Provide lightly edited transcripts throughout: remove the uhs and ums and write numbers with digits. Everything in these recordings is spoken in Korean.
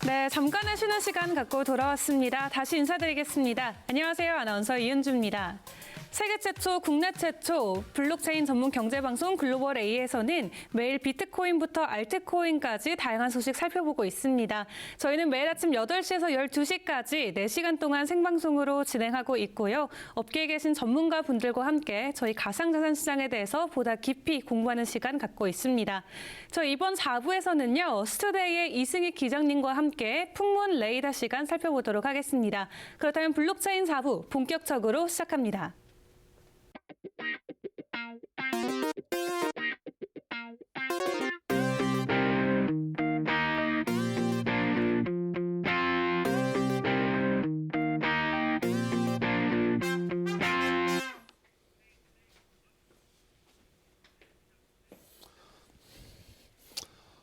네, 잠깐의 쉬는 시간 갖고 돌아왔습니다. 다시 인사드리겠습니다. 안녕하세요. 아나운서 이은주입니다. 세계 최초, 국내 최초 블록체인 전문 경제방송 글로벌 A에서는 매일 비트코인부터 알트코인까지 다양한 소식 살펴보고 있습니다. 저희는 매일 아침 8시에서 12시까지 4시간 동안 생방송으로 진행하고 있고요. 업계에 계신 전문가 분들과 함께 저희 가상자산 시장에 대해서 보다 깊이 공부하는 시간 갖고 있습니다. 저희 이번 4부에서는요. 스투데이의 이승익 기장님과 함께 풍문 레이더 시간 살펴보도록 하겠습니다. 그렇다면 블록체인 4부 본격적으로 시작합니다.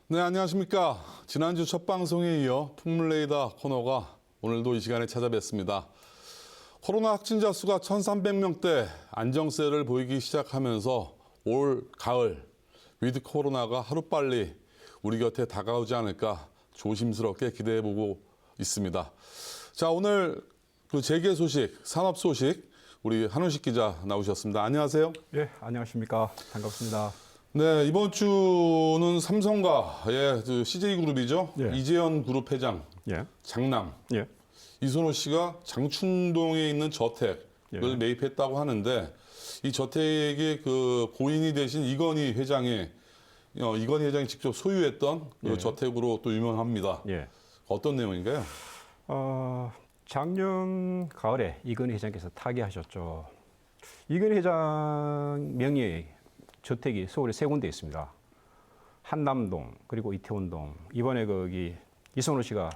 네, 안녕하십니까. 지난주 첫 방송에 이어 풍물레이더 코너가 오늘도 이 시간에 찾아뵙습니다. 코로나 확진자 수가 1,300명대 안정세를 보이기 시작하면서 올 가을 위드 코로나가 하루빨리 우리 곁에 다가오지 않을까 조심스럽게 기대해보고 있습니다. 자, 오늘 그 재개 소식, 산업 소식 우리 한우식 기자 나오셨습니다. 안녕하세요. 예, 안녕하십니까. 반갑습니다. 네, 이번 주는 삼성과의 그 CJ그룹이죠. 예. 이재현 그룹 회장, 예, 장남, 예, 이선호 씨가 장충동에 있는 저택을 예. 매입했다고 하는데 이 저택의 그 고인이 되신 이건희 회장이 직접 소유했던 그 예. 저택으로 또 유명합니다. 예. 어떤 내용인가요? 작년 가을에 이건희 회장께서 타계하셨죠. 이건희 회장 명의의 저택이 서울에 세 군데 있습니다. 한남동, 그리고 이태원동, 이번에 거기 이선호 씨가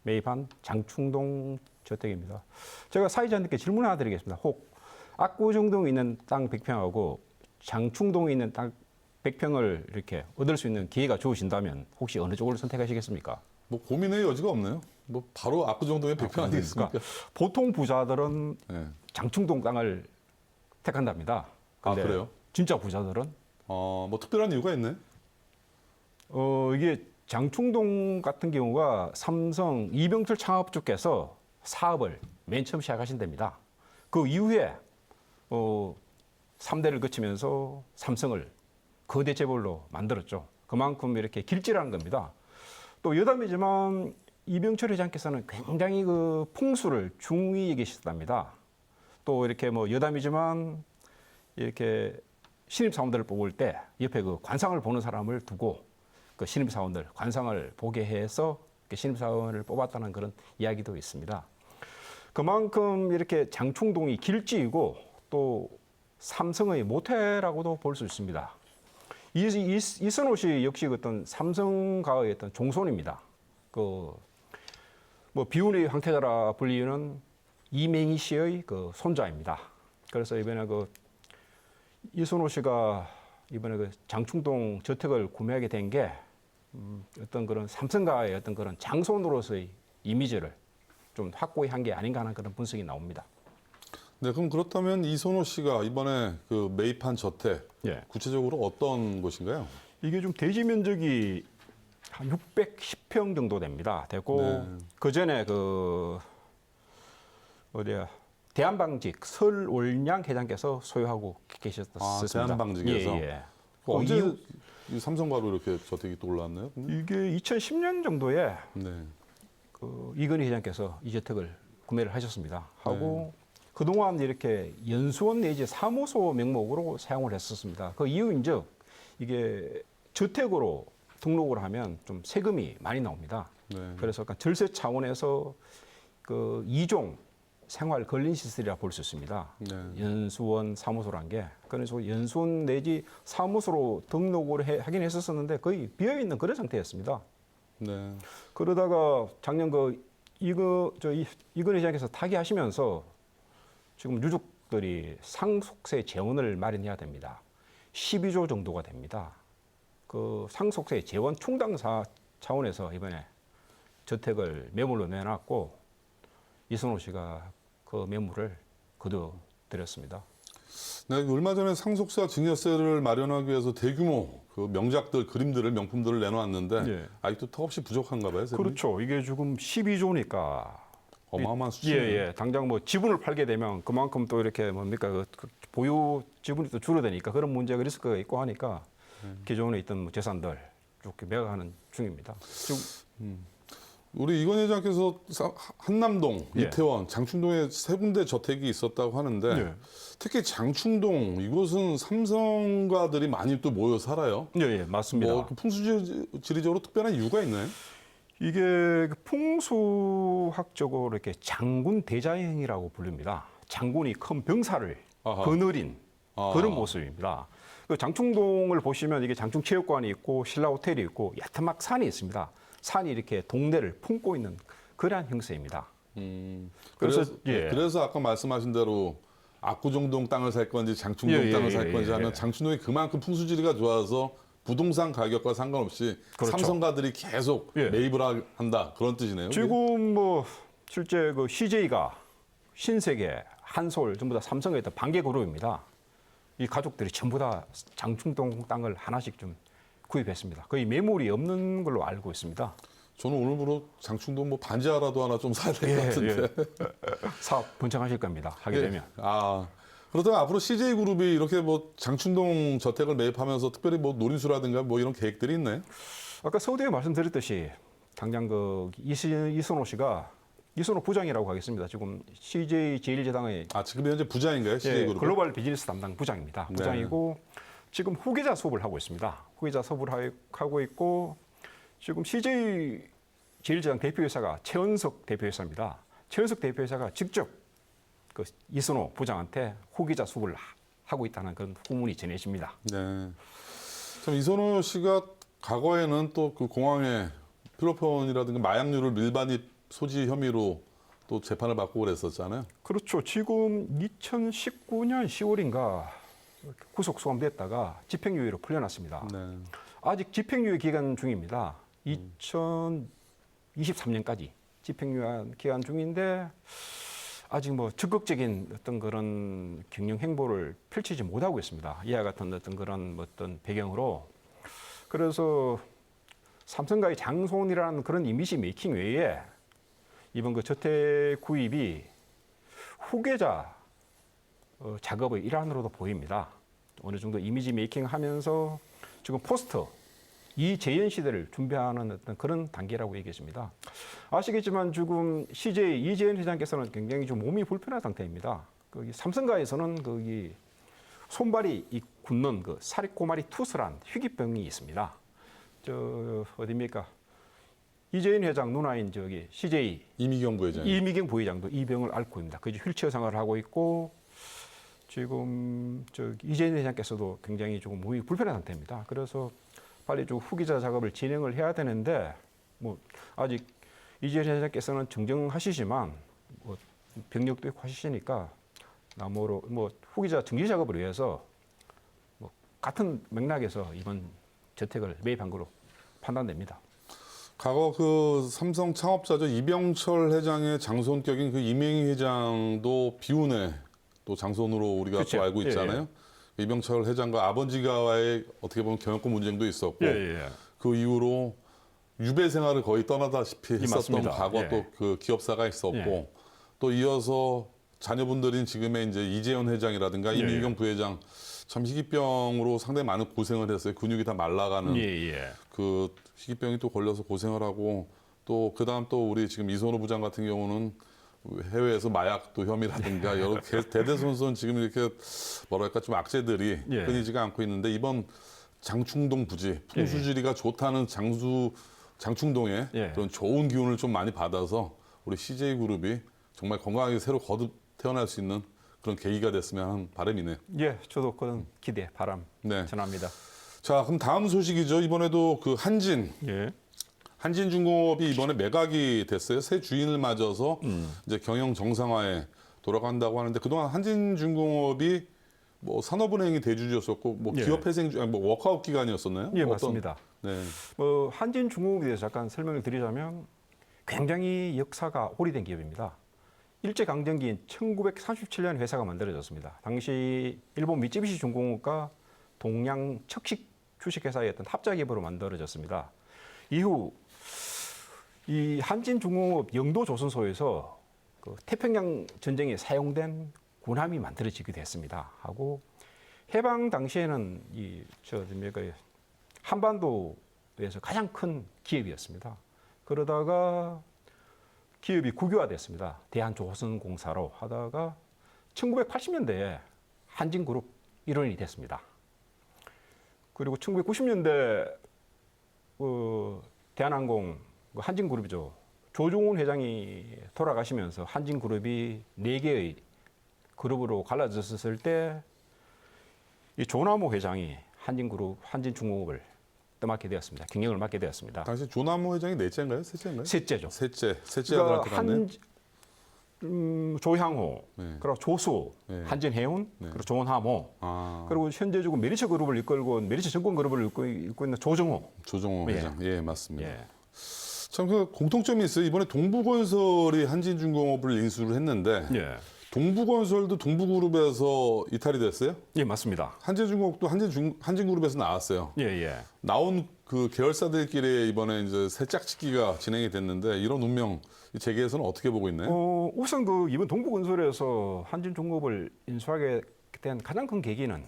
매입한 장충동 저택입니다. 제가 사회자님께 질문 하나 드리겠습니다. 혹 압구정동에 있는 땅 100평하고 장충동에 있는 땅 100평을 이렇게 얻을 수 있는 기회가 좋으신다면 혹시 어느 쪽을 선택하시겠습니까? 뭐 고민의 여지가 없네요. 뭐 바로 압구정동의 100평 아니겠습니까? 보통 부자들은 네. 장충동 땅을 택한답니다. 아, 근데 그래요? 진짜 부자들은 뭐 특별한 이유가 있네. 이게 장충동 같은 경우가 삼성 이병철 창업주께서 사업을 맨 처음 시작하신답니다. 그 이후에 3대를 거치면서 삼성을 거대 재벌로 만들었죠. 그만큼 이렇게 길지라는 겁니다. 또 여담이지만 이병철 회장께서는 굉장히 그 풍수를 중히 여기셨답니다. 또 이렇게 뭐 여담이지만 이렇게 신입사원들을 뽑을 때 옆에 그 관상을 보는 사람을 두고 그 신입사원들 관상을 보게 해서 신입사원을 뽑았다는 그런 이야기도 있습니다. 그만큼 이렇게 장충동이 길지이고 또 삼성의 모태라고도 볼 수 있습니다. 이선호 씨 역시 어떤 삼성가의 어떤 종손입니다. 그 뭐 비운의 황태자라 불리는 이맹희 씨의 그 손자입니다. 그래서 이번에 그 이선호 씨가 이번에 그 장충동 저택을 구매하게 된 게 어떤 그런 삼성가의 어떤 그런 장손으로서의 이미지를 좀 확고히 한 게 아닌가 하는 그런 분석이 나옵니다. 네, 그럼 그렇다면 이선호 씨가 이번에 그 매입한 저택 예. 구체적으로 어떤 곳인가요? 이게 좀 대지 면적이 한 610평 정도 됩니다. 되고 네. 그 전에 그 어디야 대한방직 설올량 회장께서 소유하고 계셨습니다. 대한방직에서? 예, 예. 언제 이 삼성가로 이렇게 저택이 또 올라왔나요? 이게 2010년 정도에 네. 그 이건희 회장께서 이 저택을 구매를 하셨습니다. 하고 그동안 이렇게 연수원 내지 사무소 명목으로 사용을 했었습니다. 그 이유인즉 이게 저택으로 등록을 하면 좀 세금이 많이 나옵니다. 네. 그래서 약간 절세 차원에서 그 2종 생활 근린 시설이라 볼 수 있습니다. 네. 연수원 사무소란 게 그래서 연수원 내지 사무소로 등록을 하긴 했었는데 거의 비어 있는 그런 상태였습니다. 네. 그러다가 작년 이건희 회장께서 타계하시면서 지금 유족들이 상속세 재원을 마련해야 됩니다. 12조 정도가 됩니다. 그 상속세 재원 충당 차원에서 이번에 저택을 매물로 내놨고 이선호 씨가 그 매물을 거둬들였습니다. 네, 얼마 전에 상속세와 증여세를 마련하기 위해서 대규모 그 명작들, 그림들을 명품들을 내놓았는데 예. 아직도 턱없이 부족한가 봐요. 세금이? 그렇죠. 이게 지금 12조니까 어마어마한 예, 수치네요. 예. 당장 뭐 지분을 팔게 되면 그만큼 또 이렇게 뭡니까 그 보유 지분이 또 줄어드니까 그런 문제가 리스크가 있고 하니까 기존에 있던 뭐 재산들 쭉 매각하는 중입니다. 지금 우리 이건 회장께서 한남동, 예. 이태원, 장충동에 세 군데 저택이 있었다고 하는데 예. 특히 장충동 이곳은 삼성가들이 많이 또 모여 살아요. 예, 예, 맞습니다. 뭐 풍수지리적으로 특별한 이유가 있나요? 이게 그 풍수학적으로 이렇게 장군 대자행이라고 부릅니다. 장군이 큰 병사를 아하. 거느린 아. 그런 모습입니다. 그 장충동을 보시면 이게 장충체육관이 있고 신라 호텔이 있고 야트막 산이 있습니다. 산이 이렇게 동네를 품고 있는 그러한 형세입니다. 그래서 그래서, 예. 그래서 아까 말씀하신 대로 압구정동 땅을 살 건지 장충동 예, 예, 땅을 예, 살 건지 예, 하면 예. 장충동이 그만큼 풍수지리가 좋아서 부동산 가격과 상관없이 그렇죠. 삼성가들이 계속 예. 매입을 한다 그런 뜻이네요. 지금 뭐 실제 그 CJ가 신세계, 한솔 전부 다 삼성에 있던 반개 그룹입니다. 이 가족들이 전부 다 장충동 땅을 하나씩 좀 구입했습니다. 거의 매물이 없는 걸로 알고 있습니다. 저는 오늘부로 장충동 뭐 반지하라도 하나 좀 사야 될 것 같은데. 사업 번창하실 겁니다. 하게 되면. 아 그렇다면 앞으로 CJ그룹이 이렇게 뭐 장충동 저택을 매입하면서 특별히 뭐 노림수라든가 뭐 이런 계획들이 있나요? 아까 서두에 말씀드렸듯이 당장 그 이선호 씨가 이선호 부장이라고 하겠습니다. 지금 CJ 제일제당의 아 지금 현재 부자인가요? CJ그룹? 글로벌 비즈니스 담당 부장입니다. 네. 부장이고 지금 후계자 수업을 하고 있습니다. 후계자 수업을 하고 있고 지금 CJ 제일제당 대표이사가 최은석 대표이사입니다. 최은석 대표이사가 직접 그 이선호 부장한테 후계자 수업을 하고 있다는 그런 후문이 전해집니다. 네. 참 이선호 씨가 과거에는 또 그 공항에 필로폰이라든가 마약류를 밀반입 소지 혐의로 또 재판을 받고 그랬었잖아요. 그렇죠. 지금 2019년 10월인가 구속 소감됐다가 집행유예로 풀려났습니다. 네. 아직 집행유예 기간 중입니다. 2023년까지 집행유예 기간 중인데 아직 뭐 적극적인 어떤 그런 경영 행보를 펼치지 못하고 있습니다. 이와 같은 어떤 그런 어떤 배경으로 그래서 삼성가의 장손이라는 그런 이미지 메이킹 외에 이번 그 저택 구입이 후계자 작업의 일환으로도 보입니다. 어느 정도 이미지 메이킹하면서 지금 포스터 이재현 시대를 준비하는 어떤 그런 단계라고 얘기했습니다. 아시겠지만 지금 CJ 이재현 회장께서는 굉장히 좀 몸이 불편한 상태입니다. 거기 삼성가에서는 거기 손발이 굳는 그 사리꼬마리 투스란 희귀병이 있습니다. 저 어디입니까? 이재현 회장 누나인 저기 CJ 이미경 부회장. 이미경 부회장도 이 병을 앓고 있습니다. 그 휠체어 생활을 하고 있고 지금 저 이재현 회장께서도 굉장히 조금 몸이 불편한 상태입니다. 그래서 빨리 좀 후기자 작업을 진행을 해야 되는데 뭐 아직 이재현 회장께서는 정정하시지만 뭐 병력도 있고 하시니까 나무로 뭐 후기자 정지 작업을 위해서 뭐 같은 맥락에서 이번 저택을 매입한 거로 판단됩니다. 과거 그 삼성 창업자죠 이병철 회장의 장손격인 그 이명희 회장도 비운의 또 장손으로 우리가 그쵸. 또 알고 예, 있잖아요. 이병철 회장과 아버지가와의 어떻게 보면 경영권 문제도 있었고 그 이후로 유배 생활을 거의 떠나다시피 했었던 맞습니다. 과거 예. 또 그 기업사가 있었고 예. 또 이어서 자녀분들인 지금의 이제 이재현 회장이라든가 예, 이민경 부회장 참 희귀병으로 상당히 많은 고생을 했어요. 근육이 다 말라가는 그 희귀병이 또 걸려서 고생을 하고 또 그다음 또 우리 지금 이선호 부장 같은 경우는 해외에서 마약 또 혐의라든가 여러 대대손손 지금 이렇게 뭐랄까 좀 악재들이 예. 끊이지가 않고 있는데 이번 장충동 부지 풍수지리가 좋다는 장충동에 예. 그런 좋은 기운을 좀 많이 받아서 우리 CJ그룹이 정말 건강하게 새로 거듭 태어날 수 있는 그런 계기가 됐으면 하는 바람이네요. 예, 저도 그런 기대, 바람 네. 전합니다. 자, 그럼 다음 소식이죠. 이번에도 그 예. 한진중공업이 이번에 매각이 됐어요. 새 주인을 맞아서 이제 경영 정상화에 돌아간다고 하는데 그동안 한진중공업이 뭐 산업은행이 대주주였었고 뭐 예. 기업회생 뭐 워크아웃 기간이었었나요? 예, 어떤- 맞습니다. 네. 한진중공업에 대해서 잠깐 설명을 드리자면 굉장히 역사가 오래된 기업입니다. 일제강점기인 1937년 회사가 만들어졌습니다. 당시 일본 미쯔비시 중공업과 동양 척식 주식회사의 어떤 합작입으로 만들어졌습니다. 이후 이 한진중공업 영도조선소에서 그 태평양 전쟁에 사용된 군함이 만들어지기도 했습니다. 하고 해방 당시에는 그 한반도에서 가장 큰 기업이었습니다. 그러다가 기업이 국유화됐습니다. 대한조선공사로 하다가 1980년대에 한진그룹 일원이 됐습니다. 그리고 1990년대 대한항공 한진그룹이죠. 조종훈 회장이 돌아가시면서 한진그룹이 4개의 그룹으로 갈라졌을 때 이 조남호 회장이 한진중공업을 떠맡게 되었습니다. 경영을 맡게 되었습니다. 당시 조남호 회장이 넷째인가요? 셋째인가요? 셋째죠. 셋째 그러니까 아들한테 갔네요. 조향호, 네. 그리고 조수, 네. 한진해운, 네. 그리고 조원하모, 아, 그리고 현재 지금 메리츠 그룹을 이끌고 메리츠 증권 그룹을 이끌고 있는 조정호. 조정호 예. 회장. 예, 맞습니다. 예. 참 그 공통점이 있어요. 이번에 동부건설이 한진중공업을 인수를 했는데 예. 동부건설도 동부그룹에서 이탈이 됐어요. 예, 맞습니다. 한진중공업도 한진그룹에서 나왔어요. 예, 예. 나온 그 계열사들끼리 이번에 이제 새 짝짓기가 진행이 됐는데 이런 운명 이 재계에서는 어떻게 보고 있나요? 우선 이번 동부건설에서 한진중공업을 인수하게 된 가장 큰 계기는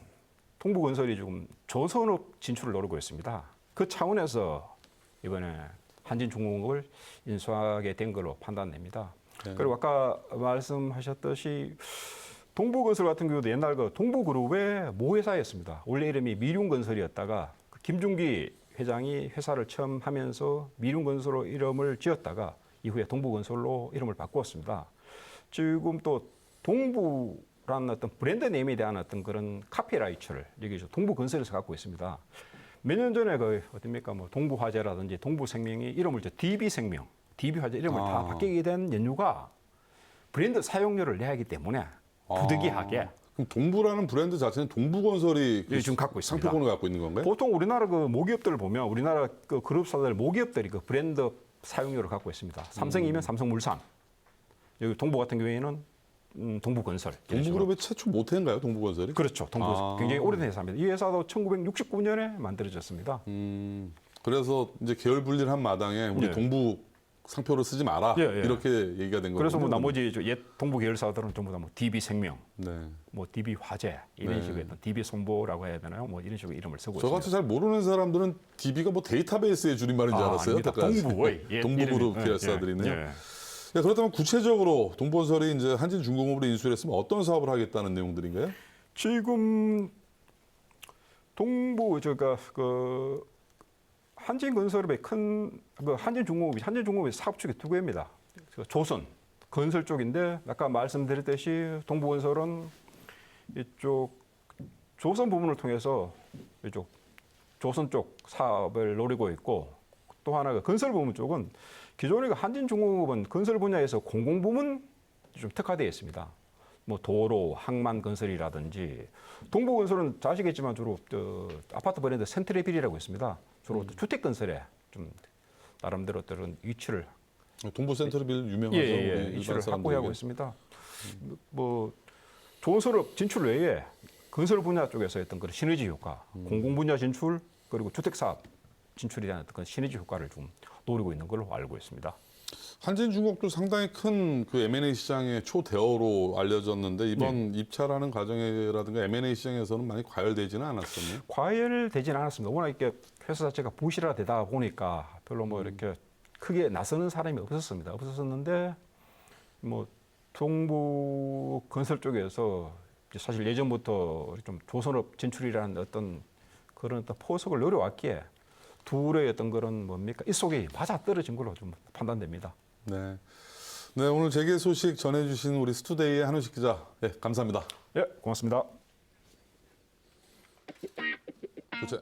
동부건설이 지금 조선업 진출을 노리고 있습니다. 그 차원에서 이번에 한진중공업을 인수하게 된 걸로 판단됩니다. 네. 그리고 아까 말씀하셨듯이 동부건설 같은 경우도 옛날 그 동부그룹의 모회사였습니다. 원래 이름이 미륜건설이었다가 김중기 회장이 회사를 처음 하면서 미륜건설로 이름을 지었다가 이후에 동부건설로 이름을 바꾸었습니다. 지금 또 동부라는 어떤 브랜드 네임에 대한 어떤 그런 카피라이트를 여기 동부건설에서 갖고 있습니다. 몇 년 전에 어딥니까 동부화재라든지 동부생명이 이름을 DB생명, DB화재 이름을 다 바뀌게 된 연유가 브랜드 사용료를 내야 하기 때문에 부득이하게. 그럼 동부라는 브랜드 자체는 동부건설이 예, 지금 갖고 있습니다. 상표권을 갖고 있는 건가요? 보통 우리나라 그 모기업들을 보면 우리나라 그 그룹사들 모기업들이 그 브랜드 사용료를 갖고 있습니다. 삼성이면 삼성물산, 여기 동부 같은 경우에는 동부건설. 동부그룹의 최초 모태인가요, 동부건설이? 그렇죠. 동부 굉장히 오래된 회사입니다. 이 회사도 1969년에 만들어졌습니다. 그래서 이제 계열 분리를 한 마당에 우리 예. 동부 상표를 쓰지 마라 예, 예. 이렇게 얘기가 된 거예요. 그래서 나머지 옛 동부 계열사들은 전부 다 DB생명, 네. DB화재 이런 네. 식의 DB손보라고 해야 되나요? 이런 식으로 이름을 쓰고 저같이 있습니다. 잘 모르는 사람들은 DB가 데이터베이스의 줄임말인 줄 알았어요. 아닙니다. 여태까지. 동부의 동부그룹 이름이- 계열사들이네요. 예, 예. 네, 그렇다면 구체적으로 동부건설이 이제 한진중공업으로 인수를 했으면 어떤 사업을 하겠다는 내용들인가요? 지금 동부 그 한진건설업의 한진중공업의 사업축이 두 개입니다. 조선 건설 쪽인데 아까 말씀드렸듯이 동부건설은 이쪽 조선 부분을 통해서 이쪽 조선 쪽 사업을 노리고 있고 또 하나가 건설 부분 쪽은 기존의 한진중공업은 건설 분야에서 공공부문 좀 특화되어 있습니다. 도로, 항만 건설이라든지 동부건설은 잘 아시겠지만 주로 아파트 브랜드 센트레빌이라고 있습니다. 주로 주택 건설에 좀 나름대로 어떤 위치를 동부센트럴빌 유명하죠. 우리 일반 위치를 사람들에게. 확보하고 있습니다. 조선업 진출 외에 건설 분야 쪽에서 어떤 그런 시너지 효과, 공공 분야 진출 그리고 주택 사업 진출에 대한 어떤 시너지 효과를 좀 노리고 있는 걸로 알고 있습니다. 한진중공업도 상당히 큰 그 M&A 시장의 초대어로 알려졌는데 이번 입찰하는 과정이라든가 M&A 시장에서는 많이 과열되지는 않았었네요. 과열되지는 않았습니다. 워낙 이렇게 회사 자체가 부실화되다 보니까 별로 이렇게 크게 나서는 사람이 없었었는데 동부 건설 쪽에서 사실 예전부터 좀 조선업 진출이라는 어떤 그런 어떤 포석을 노려왔기에 둘의 어떤 그런 입속이 맞아 떨어진 걸로 좀 판단됩니다. 네. 네, 오늘 재계 소식 전해주신 우리 스투데이의 한우식 기자, 감사합니다. 예, 고맙습니다. 교체.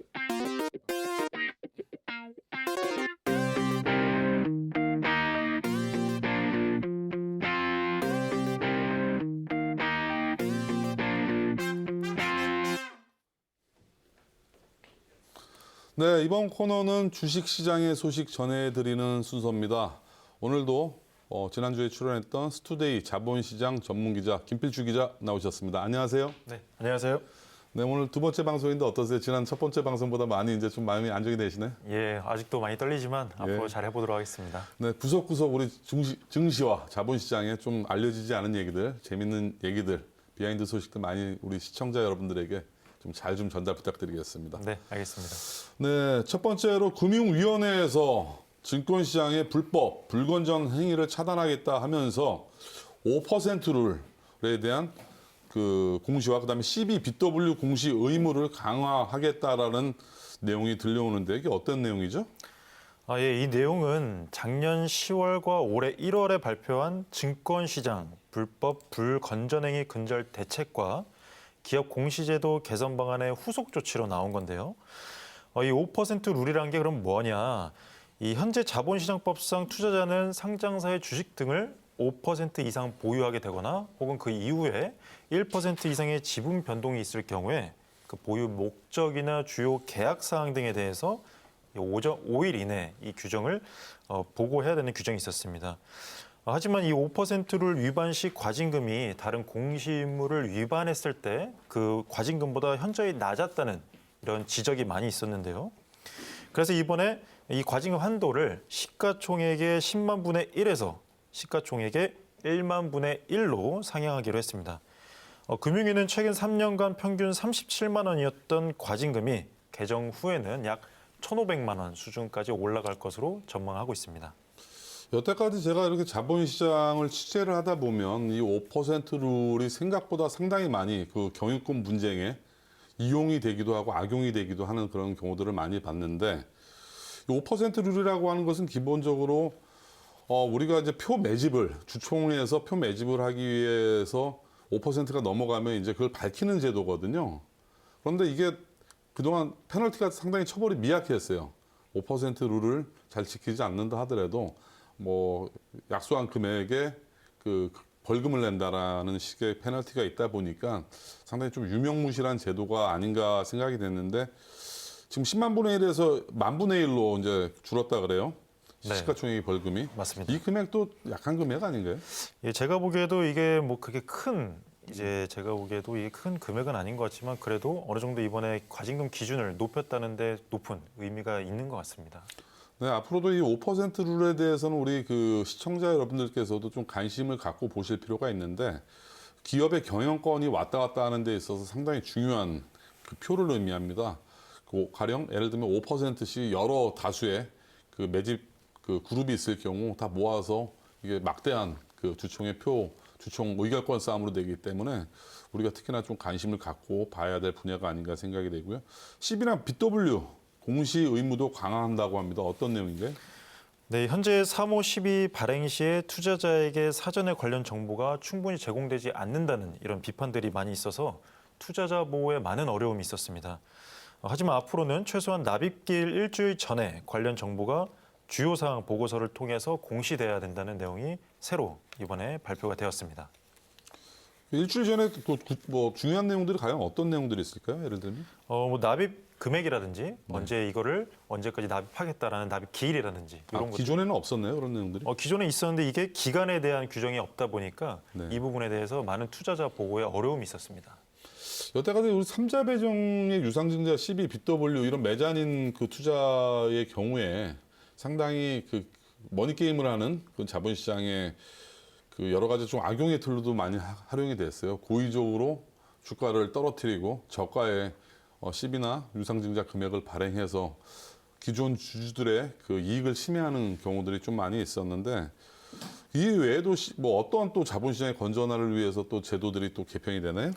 네, 이번 코너는 주식시장의 소식 전해드리는 순서입니다. 오늘도 지난주에 출연했던 스투데이 자본시장 전문기자 김필주 기자 나오셨습니다. 안녕하세요. 네, 안녕하세요. 네, 오늘 두 번째 방송인데 어떠세요? 지난 첫 번째 방송보다 많이 이제 좀 마음이 안정이 되시네? 예, 아직도 많이 떨리지만 앞으로 잘 해보도록 하겠습니다. 네, 구석구석 우리 증시와 자본시장에 좀 알려지지 않은 얘기들, 재밌는 얘기들, 비하인드 소식들 많이 우리 시청자 여러분들에게 좀 잘 좀 전달 부탁드리겠습니다. 네, 알겠습니다. 네, 첫 번째로 금융위원회에서 증권시장의 불법, 불건전 행위를 차단하겠다 하면서 5% 룰에 대한 그 공시와 그다음에 CBBW 공시 의무를 강화하겠다라는 내용이 들려오는데 이게 어떤 내용이죠? 예, 이 내용은 작년 10월과 올해 1월에 발표한 증권시장 불법 불건전행위 근절 대책과 기업 공시제도 개선 방안의 후속 조치로 나온 건데요. 이 5% 룰이란 게 그럼 뭐냐? 이 현재 자본시장법상 투자자는 상장사의 주식 등을 5% 이상 보유하게 되거나 혹은 그 이후에 1% 이상의 지분 변동이 있을 경우에 그 보유 목적이나 주요 계약 사항 등에 대해서 5일 이내 이 규정을 보고해야 되는 규정이 있었습니다. 하지만 이 5%를 위반 시 과징금이 다른 공시의무를 위반했을 때 그 과징금보다 현저히 낮았다는 이런 지적이 많이 있었는데요. 그래서 이번에 이 과징금 한도를 시가총액의 10만 분의 1에서 시가총액의 1만 분의 1로 상향하기로 했습니다. 금융위는 최근 3년간 평균 37만 원이었던 과징금이 개정 후에는 약 1,500만 원 수준까지 올라갈 것으로 전망하고 있습니다. 여태까지 제가 이렇게 자본시장을 취재를 하다 보면 이 5% 룰이 생각보다 상당히 많이 그 경유권 분쟁에 이용이 되기도 하고 악용이 되기도 하는 그런 경우들을 많이 봤는데 이 5% 룰이라고 하는 것은 기본적으로 우리가 이제 표 매집을 주총회에서 표 매집을 하기 위해서 5%가 넘어가면 이제 그걸 밝히는 제도거든요. 그런데 이게 그동안 페널티가 상당히 처벌이 미약했어요. 5% 룰을 잘 지키지 않는다 하더라도 뭐 약소한 금액에 그 벌금을 낸다라는 식의 페널티가 있다 보니까 상당히 좀 유명무실한 제도가 아닌가 생각이 됐는데 지금 10만 분의 1에서 만 분의 1로 이제 줄었다 그래요. 네. 시가총액 벌금이. 맞습니다. 이 금액도 약한 금액 아닌가요? 예, 제가 보기에도 이게 뭐 그게 제가 보기에도 이게 큰 금액은 아닌 것 같지만 그래도 어느 정도 이번에 과징금 기준을 높였다는데 높은 의미가 있는 것 같습니다. 네, 앞으로도 이 5% 룰에 대해서는 우리 그 시청자 여러분들께서도 좀 관심을 갖고 보실 필요가 있는데 기업의 경영권이 왔다 갔다 하는 데 있어서 상당히 중요한 그 표를 의미합니다. 그 가령 예를 들면 5%씩 여러 다수의 그 매집 그 그룹이 있을 경우 다 모아서 이게 막대한 그 주총 의결권 싸움으로 되기 때문에 우리가 특히나 좀 관심을 갖고 봐야 될 분야가 아닌가 생각이 되고요. CB나 BW 공시 의무도 강화한다고 합니다. 어떤 내용인가요? 네, 현재 3호 12 발행 시에 투자자에게 사전에 관련 정보가 충분히 제공되지 않는다는 이런 비판들이 많이 있어서 투자자 보호에 많은 어려움이 있었습니다. 하지만 앞으로는 최소한 납입기일 일주일 전에 관련 정보가 주요 사항 보고서를 통해서 공시돼야 된다는 내용이 새로 이번에 발표가 되었습니다. 일주일 전에 뭐 중요한 내용들이 과연 어떤 내용들이 있을까요? 예를 들면? 뭐 납입 금액이라든지 언제까지 납입하겠다라는 납입 기일이라든지 이런 것. 기존에는 없었나요? 그런 내용들이? 기존에 있었는데 이게 기간에 대한 규정이 없다 보니까 네. 이 부분에 대해서 많은 투자자 보호에 어려움이 있었습니다. 여태까지 우리 3자 배정의 유상증자 CB, BW 이런 매자닌 그 투자의 경우에 상당히 그 머니 게임을 하는 그 자본시장의 그 여러 가지 좀 악용의 틀로도 많이 활용이 됐어요. 고의적으로 주가를 떨어뜨리고 저가의 CB나 유상증자 금액을 발행해서 기존 주주들의 그 이익을 침해하는 경우들이 좀 많이 있었는데 이 외에도 뭐 어떠한 또 자본시장의 건전화를 위해서 또 제도들이 또 개편이 되나요?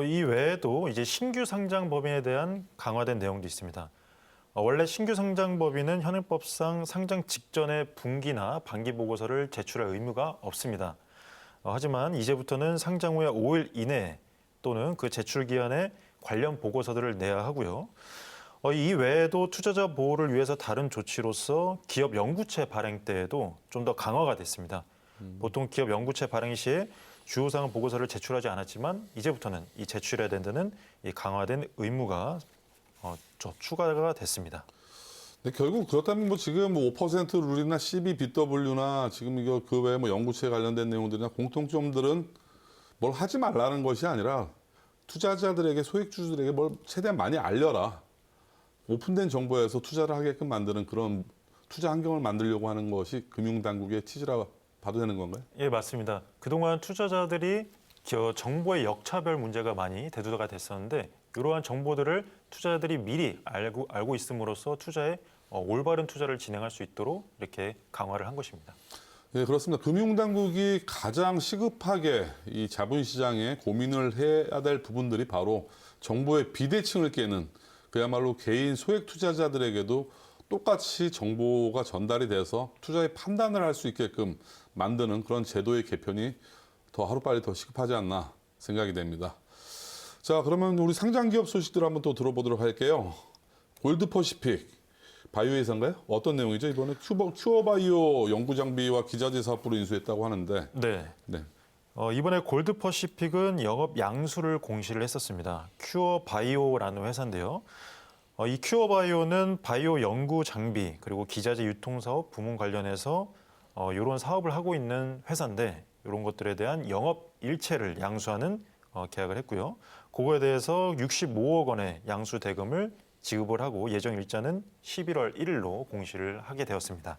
이 외에도 이제 신규 상장 법인에 대한 강화된 내용도 있습니다. 원래 신규 상장 법인은 현행법상 상장 직전에 분기나 반기 보고서를 제출할 의무가 없습니다. 하지만 이제부터는 상장 후에 5일 이내 또는 그 제출 기한에 관련 보고서들을 내야 하고요. 이 외에도 투자자 보호를 위해서 다른 조치로서 기업 영구채 발행 때에도 좀 더 강화가 됐습니다. 보통 기업 영구채 발행 시에 주요사항 보고서를 제출하지 않았지만 이제부터는 이 제출해야 된다는 이 강화된 의무가 추가가 됐습니다. 근데 결국 그렇다면 뭐 지금 5% 룰이나 CB, BW나 지금 이거 그 외에 뭐 영구채 관련된 내용들이나 공통점들은 뭘 하지 말라는 것이 아니라 투자자들에게 소액주주들에게 뭘 최대한 많이 알려라. 오픈된 정보에서 투자를 하게끔 만드는 그런 투자 환경을 만들려고 하는 것이 금융당국의 취지라 봐도 되는 건가요? 예, 맞습니다. 그동안 투자자들이 정보의 역차별 문제가 많이 대두가 됐었는데 이러한 정보들을 투자자들이 미리 알고 있음으로써 투자에 올바른 투자를 진행할 수 있도록 이렇게 강화를 한 것입니다. 네, 그렇습니다. 금융당국이 가장 시급하게 이 자본시장에 고민을 해야 될 부분들이 바로 정보의 비대칭을 깨는 그야말로 개인 소액 투자자들에게도 똑같이 정보가 전달이 돼서 투자의 판단을 할 수 있게끔 만드는 그런 제도의 개편이 더 하루빨리 더 시급하지 않나 생각이 됩니다. 자, 그러면 우리 상장기업 소식들 한번 또 들어보도록 할게요. 골드퍼시픽 바이오회사인가요? 어떤 내용이죠? 이번에 큐어바이오 연구장비와 기자재 사업부로 인수했다고 하는데. 네. 네. 이번에 골드퍼시픽은 영업 양수를 공시를 했었습니다. 큐어바이오라는 회사인데요. 이 큐어바이오는 바이오 연구 장비 그리고 기자재 유통 사업 부문 관련해서 이런 사업을 하고 있는 회사인데 이런 것들에 대한 영업 일체를 양수하는 계약을 했고요. 그거에 대해서 65억 원의 양수 대금을 지급을 하고 예정 일자는 11월 1일로 공시를 하게 되었습니다.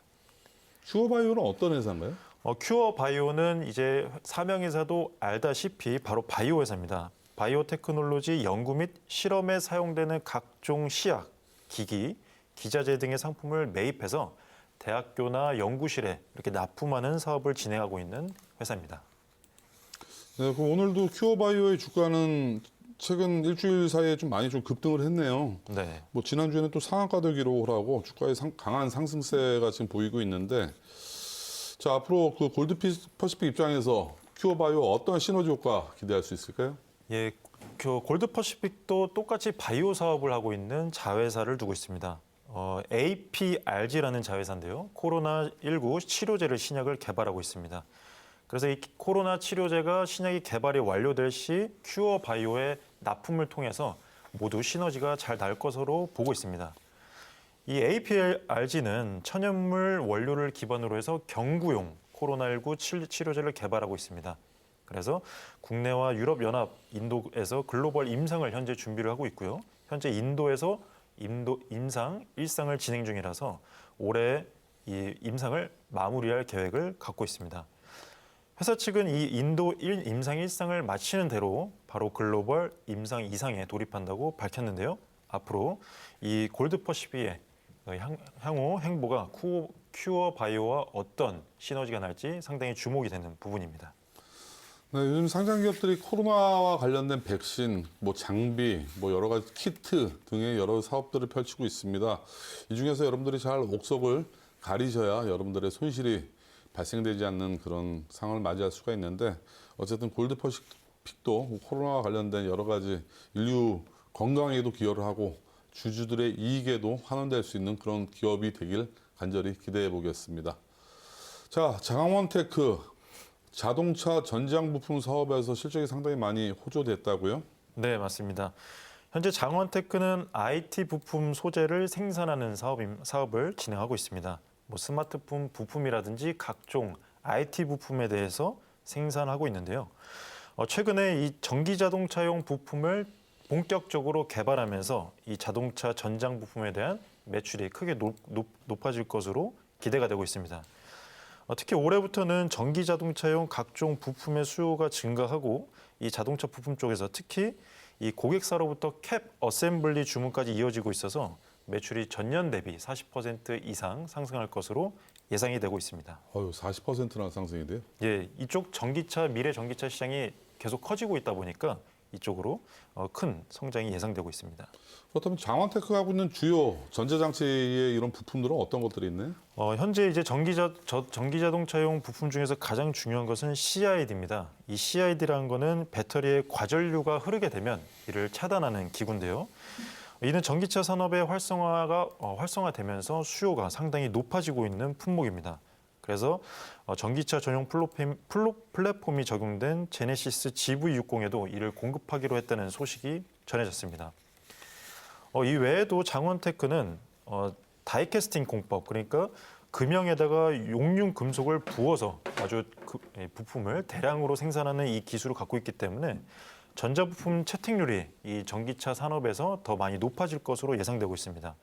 큐어바이오는 어떤 회사인가요? 큐어바이오는 이제 사명에서도 알다시피 바로 바이오 회사입니다. 바이오 테크놀로지 연구 및 실험에 사용되는 각종 시약, 기기, 기자재 등의 상품을 매입해서 대학교나 연구실에 이렇게 납품하는 사업을 진행하고 있는 회사입니다. 네, 그럼 오늘도 큐어바이오의 주가는 최근 일주일 사이에 좀 많이 좀 급등을 했네요. 네. 뭐 지난주에는 또 상한가도 기록을 하고 주가에 강한 상승세가 지금 보이고 있는데, 자, 앞으로 그 골드퍼시픽 입장에서 큐어바이오 어떤 시너지 효과 기대할 수 있을까요? 예, 골드퍼시픽도 똑같이 바이오 사업을 하고 있는 자회사를 두고 있습니다. APRG라는 자회사인데요. 코로나19 치료제를 신약을 개발하고 있습니다. 그래서 이 코로나 치료제가 신약이 개발이 완료될 시 큐어바이오의 납품을 통해서 모두 시너지가 잘 날 것으로 보고 있습니다. 이 APRG는 천연물 원료를 기반으로 해서 경구용 코로나19 치료제를 개발하고 있습니다. 그래서 국내와 유럽연합, 인도에서 글로벌 임상을 현재 준비를 하고 있고요. 현재 인도에서 임상 1상을 진행 중이라서 올해 이 임상을 마무리할 계획을 갖고 있습니다. 회사 측은 이 인도 임상 1상을 마치는 대로 바로 글로벌 임상 2상에 돌입한다고 밝혔는데요. 앞으로 이 골드퍼시픽의 향후 행보가 큐어바이오와 어떤 시너지가 날지 상당히 주목이 되는 부분입니다. 네, 요즘 상장 기업들이 코로나와 관련된 백신, 뭐 장비, 뭐 여러 가지 키트 등의 여러 사업들을 펼치고 있습니다. 이 중에서 여러분들이 잘 옥석을 가리셔야 여러분들의 손실이 발생되지 않는 그런 상황을 맞이할 수가 있는데, 어쨌든 골드퍼시픽도 코로나와 관련된 여러 가지 인류 건강에도 기여를 하고 주주들의 이익에도 환원될 수 있는 그런 기업이 되길 간절히 기대해 보겠습니다. 자, 장원테크 자동차 전장 부품 사업에서 실적이 상당히 많이 호조됐다고요? 네, 맞습니다. 현재 장원테크는 IT 부품 소재를 생산하는 사업을 진행하고 있습니다. 뭐 스마트폰 부품이라든지 각종 IT 부품에 대해서 생산하고 있는데요. 최근에 이 전기 자동차용 부품을 본격적으로 개발하면서 이 자동차 전장 부품에 대한 매출이 크게 높아질 것으로 기대가 되고 있습니다. 특히 올해부터는 전기 자동차용 각종 부품의 수요가 증가하고 이 자동차 부품 쪽에서 특히 이 고객사로부터 캡 어셈블리 주문까지 이어지고 있어서 매출이 전년 대비 40% 이상 상승할 것으로 예상이 되고 있습니다. 40%나 상승이 돼요? 예, 이쪽 미래 전기차 시장이 계속 커지고 있다 보니까 이쪽으로 큰 성장이 예상되고 있습니다. 그렇다면 장원테크가 하고 있는 주요 전자장치의 이런 부품들은 어떤 것들이 있나요? 현재 이제 전기 자동차용 부품 중에서 가장 중요한 것은 CID입니다. 이 CID라는 거는 배터리에 과전류가 흐르게 되면 이를 차단하는 기구인데요. 이는 전기차 산업의 활성화되면서 수요가 상당히 높아지고 있는 품목입니다. 그래서 전기차 전용 플랫폼이 적용된 제네시스 GV60에도 이를 공급하기로 했다는 소식이 전해졌습니다. 이 외에도 장원테크는 다이캐스팅 공법, 그러니까 금형에다가 용융 금속을 부어서 아주 부품을 대량으로 생산하는 이 기술을 갖고 있기 때문에 전자부품 채택률이 이 전기차 산업에서 더 많이 높아질 것으로 예상되고 있습니다.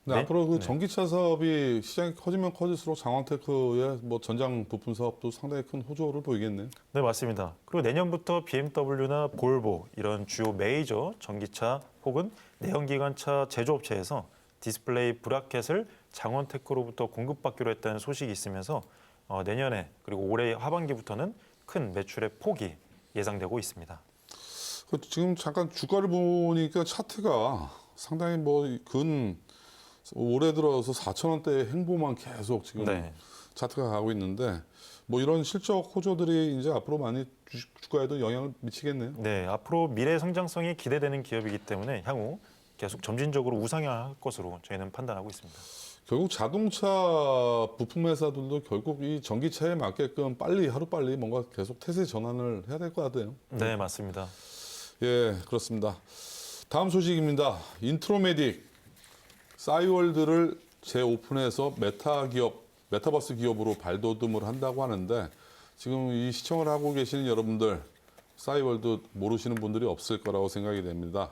네, 네? 앞으로 그 네. 전기차 사업이 시장이 커지면 커질수록 장원테크의 뭐 전장 부품 사업도 상당히 큰 호조를 보이겠네요. 네, 맞습니다. 그리고 내년부터 BMW나 볼보 이런 주요 메이저 전기차 혹은 내연기관차 제조업체에서 디스플레이 브라켓을 장원테크로부터 공급받기로 했다는 소식이 있으면서 내년에 그리고 올해 하반기부터는 큰 매출의 폭이 예상되고 있습니다. 지금 잠깐 주가를 보니까 차트가 상당히 올해 들어서 4,000원대 행보만 계속 지금 네. 차트가 가고 있는데 뭐 이런 실적 호조들이 이제 앞으로 많이 주가에도 영향을 미치겠네요. 네, 앞으로 미래 성장성이 기대되는 기업이기 때문에 향후 계속 점진적으로 우상향할 것으로 저희는 판단하고 있습니다. 결국 자동차 부품 회사들도 결국 이 전기차에 맞게끔 하루빨리 뭔가 계속 태세 전환을 해야 될 것 같아요. 네, 맞습니다. 예, 그렇습니다. 다음 소식입니다. 인트로메딕 싸이월드를 재오픈해서 메타버스 기업으로 발돋움을 한다고 하는데 지금 이 시청을 하고 계시는 여러분들 싸이월드 모르시는 분들이 없을 거라고 생각이 됩니다.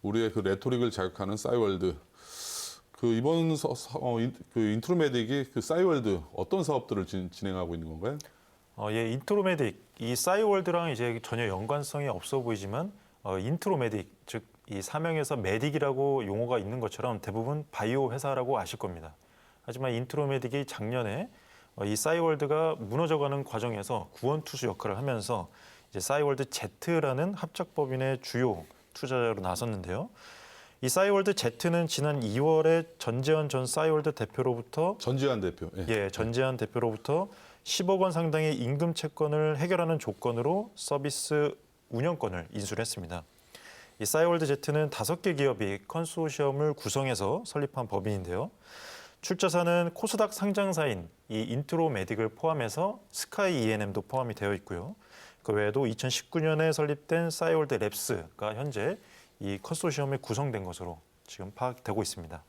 우리의 그 레토릭을 자극하는 싸이월드. 그 이번 인트로메딕이 그 싸이월드 어떤 사업들을 진행하고 있는 건가요? 예, 인트로메딕 이 싸이월드랑 이제 전혀 연관성이 없어 보이지만 인트로메딕 즉 이 사명에서 메딕이라고 용어가 있는 것처럼 대부분 바이오 회사라고 아실 겁니다. 하지만 인트로메딕이 작년에 이 싸이월드가 무너져가는 과정에서 구원투수 역할을 하면서 이제 싸이월드 Z라는 합작법인의 주요 투자자로 나섰는데요. 이 싸이월드 Z는 지난 2월에 전재현 전 싸이월드 대표로부터 전지환 대표. 예, 전재현 대표로부터 10억 원 상당의 임금 채권을 해결하는 조건으로 서비스 운영권을 인수를 했습니다. 이 싸이월드 Z는 5개 기업이 컨소시엄을 구성해서 설립한 법인인데요. 출자사는 코스닥 상장사인 이 인트로메딕을 포함해서 스카이 E&M도 포함이 되어 있고요. 그 외에도 2019년에 설립된 싸이월드 랩스가 현재 이 컨소시엄에 구성된 것으로 지금 파악되고 있습니다.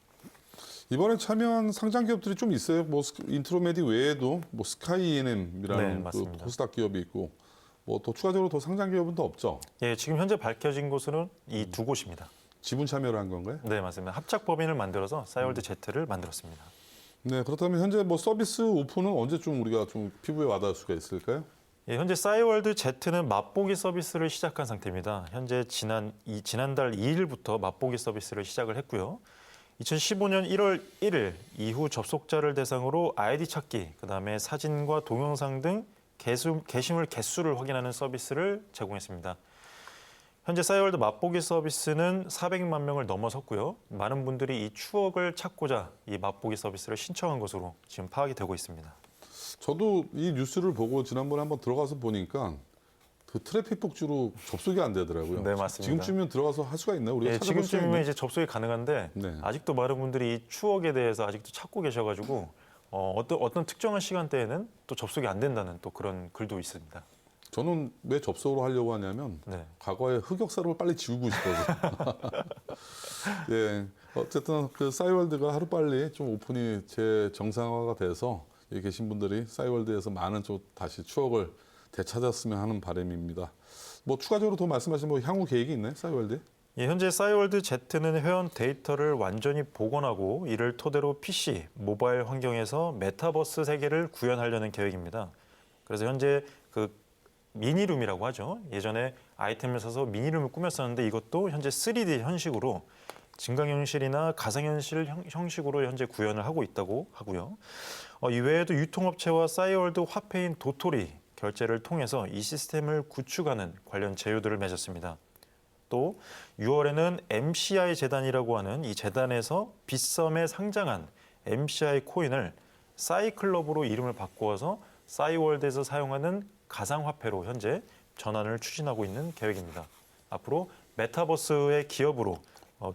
이번에 참여한 상장 기업들이 좀 있어요. 뭐 인트로메딕 외에도 뭐 스카이 E&M이라는 네, 그 맞습니다. 코스닥 기업이 있고 뭐 더 추가적으로 더 상장 기업은 더 없죠. 예, 지금 현재 밝혀진 곳은 이 두 곳입니다. 지분 참여를 한 건가요? 네, 맞습니다. 합작 법인을 만들어서 싸이월드 Z를 만들었습니다. 네, 그렇다면 현재 뭐 서비스 오픈은 언제쯤 우리가 좀 피부에 와닿을 수가 있을까요? 예, 현재 싸이월드 Z는 맛보기 서비스를 시작한 상태입니다. 현재 지난달 2일부터 맛보기 서비스를 시작을 했고요. 2015년 1월 1일 이후 접속자를 대상으로 아이디 찾기, 그다음에 사진과 동영상 등 게시물 개수를 확인하는 서비스를 제공했습니다. 현재 싸이월드 맛보기 서비스는 400만 명을 넘어섰고요. 많은 분들이 이 추억을 찾고자 이 맛보기 서비스를 신청한 것으로 지금 파악이 되고 있습니다. 저도 이 뉴스를 보고 지난번에 한번 들어가서 보니까 그 트래픽 복주로 접속이 안 되더라고요. 네, 맞습니다. 지금쯤이면 들어가서 할 수가 있나요? 우리가 예, 찾아볼 수 지금쯤이면 있나요? 이제 접속이 가능한데 네. 아직도 많은 분들이 이 추억에 대해서 아직도 찾고 계셔가지고 어떤 특정한 시간대에는 또 접속이 안 된다는 또 그런 글도 있습니다. 저는 왜 접속으로 하려고 하냐면 네. 과거의 흑역사를 빨리 지우고 싶어서. 예, 어쨌든 그 싸이월드가 하루빨리 좀 오픈이 정상화가 돼서 여기 계신 분들이 싸이월드에서 많은 좀 다시 추억을 되찾았으면 하는 바람입니다. 뭐 추가적으로 더 말씀하신 뭐 향후 계획이 있나요, 싸이월드? 예, 현재 싸이월드 Z는 회원 데이터를 완전히 복원하고 이를 토대로 PC, 모바일 환경에서 메타버스 세계를 구현하려는 계획입니다. 그래서 현재 그 미니룸이라고 하죠. 예전에 아이템을 사서 미니룸을 꾸몄었는데 이것도 현재 3D 형식으로 증강현실이나 가상현실 형식으로 현재 구현을 하고 있다고 하고요. 이외에도 유통업체와 싸이월드 화폐인 도토리 결제를 통해서 이 시스템을 구축하는 관련 제휴들을 맺었습니다. 또 6월에는 MCI 재단이라고 하는 이 재단에서 빗썸에 상장한 MCI 코인을 싸이클럽으로 이름을 바꾸어서 싸이월드에서 사용하는 가상화폐로 현재 전환을 추진하고 있는 계획입니다. 앞으로 메타버스의 기업으로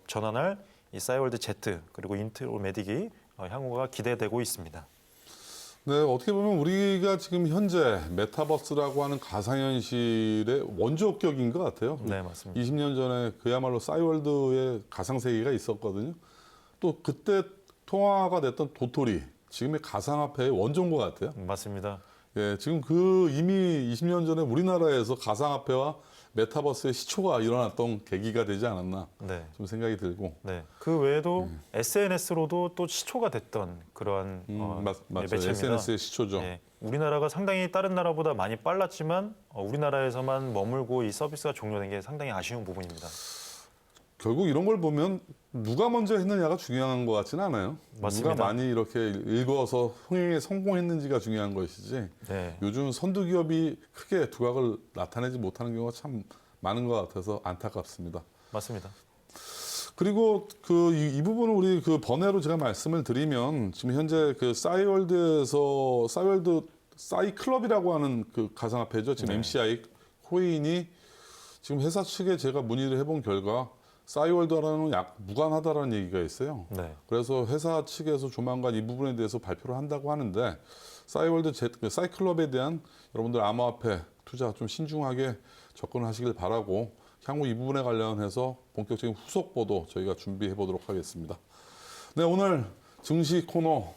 전환할 이 싸이월드 Z 그리고 인트로메딕이 향후가 기대되고 있습니다. 네, 어떻게 보면 우리가 지금 현재 메타버스라고 하는 가상현실의 원조격인 것 같아요. 네, 맞습니다. 20년 전에 그야말로 싸이월드의 가상세계가 있었거든요. 또 그때 통화가 됐던 도토리, 지금의 가상화폐의 원조인 것 같아요. 맞습니다. 예, 지금 이미 20년 전에 우리나라에서 가상화폐와 메타버스의 시초가 일어났던 계기가 되지 않았나 네. 좀 생각이 들고. 네. 그 외에도 SNS로도 또 시초가 됐던 그러한 맞죠. 매체입니다. SNS의 시초죠. 네. 우리나라가 상당히 다른 나라보다 많이 빨랐지만 우리나라에서만 머물고 이 서비스가 종료된 게 상당히 아쉬운 부분입니다. 결국 이런 걸 보면 누가 먼저 했느냐가 중요한 것 같지는 않아요. 맞습니다. 누가 많이 이렇게 읽어서 흥행에 성공했는지가 중요한 것이지. 네. 요즘 선두 기업이 크게 두각을 나타내지 못하는 경우가 참 많은 것 같아서 안타깝습니다. 맞습니다. 그리고 이 부분을 우리 그 번외로 제가 말씀을 드리면 지금 현재 그 싸이월드에서 싸이클럽이라고 하는 그 가상화폐죠. 지금 네. MCI 코인이 지금 회사 측에 제가 문의를 해본 결과 싸이월드와는 무관하다라는 얘기가 있어요. 네. 그래서 회사 측에서 조만간 이 부분에 대해서 발표를 한다고 하는데 싸이클럽에 대한 여러분들 암호화폐 투자 좀 신중하게 접근하시길 바라고 향후 이 부분에 관련해서 본격적인 후속 보도 저희가 준비해 보도록 하겠습니다. 네, 오늘 증시 코너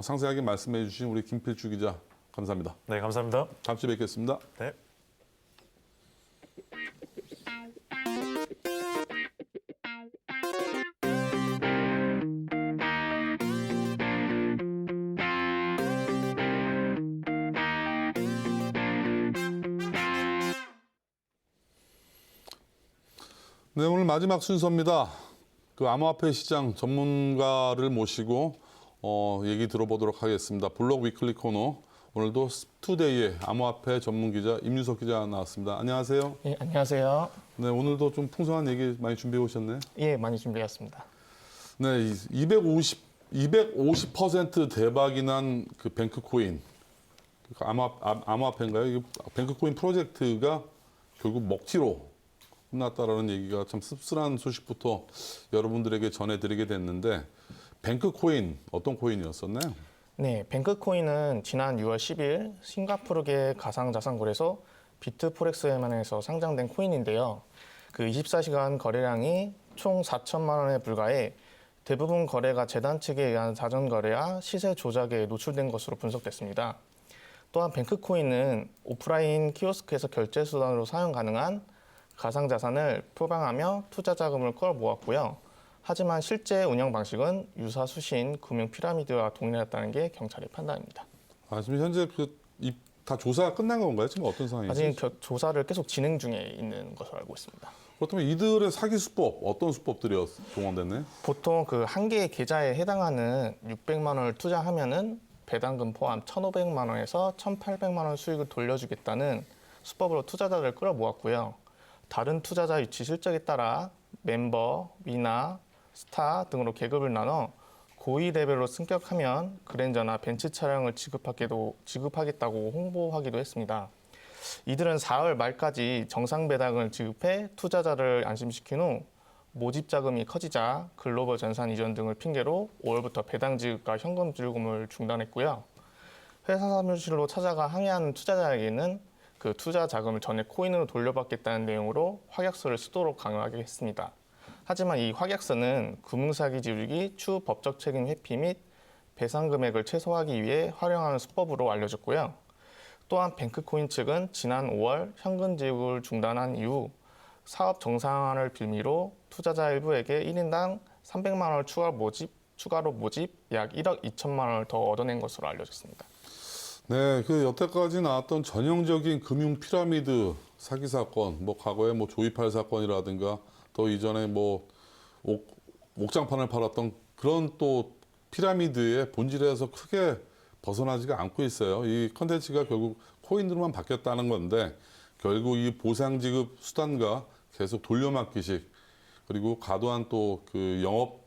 상세하게 말씀해 주신 우리 김필주 기자 감사합니다. 네, 감사합니다. 다음 주에 뵙겠습니다. 네. 네, 오늘 마지막 순서입니다. 그 암호화폐 시장 전문가를 모시고 얘기 들어보도록 하겠습니다. 블록 위클리 코너 오늘도 투데이의 암호화폐 전문 기자 임윤석 기자 나왔습니다. 안녕하세요. 예, 안녕하세요. 네, 오늘도 좀 풍성한 얘기 많이 준비해 오셨네요. 예, 많이 준비했습니다. 네, 250% 대박이 난 그 뱅크코인 암호화폐인가요? 이 뱅크코인 프로젝트가 결국 먹튀로 끝났다라는 얘기가 참 씁쓸한 소식부터 여러분들에게 전해드리게 됐는데 뱅크코인 어떤 코인이었었나요? 네, 뱅크코인은 지난 6월 10일 싱가포르계 가상자산거래소 비트포렉스에만에서 상장된 코인인데요. 그 24시간 거래량이 총 4천만 원에 불과해 대부분 거래가 재단 측에 의한 사전 거래와 시세 조작에 노출된 것으로 분석됐습니다. 또한 뱅크코인은 오프라인 키오스크에서 결제 수단으로 사용 가능한 가상자산을 표방하며 투자 자금을 끌어모았고요. 하지만 실제 운영 방식은 유사수신 금융 피라미드와 동일했다는 게 경찰의 판단입니다. 지금 현재 다 조사가 끝난 건가요? 지금 어떤 상황이죠? 아직 조사를 계속 진행 중에 있는 것으로 알고 있습니다. 그렇다면 이들의 사기 수법 어떤 수법들이 동원됐나요? 보통 그 한 개의 계좌에 해당하는 600만 원을 투자하면은 배당금 포함 1,500만 원에서 1,800만 원 수익을 돌려주겠다는 수법으로 투자자를 끌어모았고요. 다른 투자자 위치 실적에 따라 멤버, 위나, 스타 등으로 계급을 나눠 고위 레벨로 승격하면 그랜저나 벤츠 차량을 지급하겠다고 홍보하기도 했습니다. 이들은 4월 말까지 정상 배당을 지급해 투자자를 안심시킨 후 모집 자금이 커지자 글로벌 전산 이전 등을 핑계로 5월부터 배당 지급과 현금 지급을 중단했고요. 회사 사무실로 찾아가 항의하는 투자자에게는 그 투자 자금을 전액 코인으로 돌려받겠다는 내용으로 확약서를 쓰도록 강요하게 했습니다. 하지만 이 확약서는 금융사기 지우기, 추후 법적 책임 회피 및 배상 금액을 최소화하기 위해 활용하는 수법으로 알려졌고요. 또한 뱅크코인 측은 지난 5월 현금 지급을 중단한 이후 사업 정상화를 빌미로 투자자 일부에게 1인당 300만 원을 추가로 모집 약 1억 2천만 원을 더 얻어낸 것으로 알려졌습니다. 네, 그 여태까지 나왔던 전형적인 금융 피라미드 사기 사건, 과거에 조이팔 사건이라든가 또 이전에 옥장판을 팔았던 그런 또 피라미드의 본질에서 크게 벗어나지가 않고 있어요. 이 컨텐츠가 결국 코인으로만 바뀌었다는 건데 결국 이 보상 지급 수단과 계속 돌려막기식 그리고 과도한 또 그 영업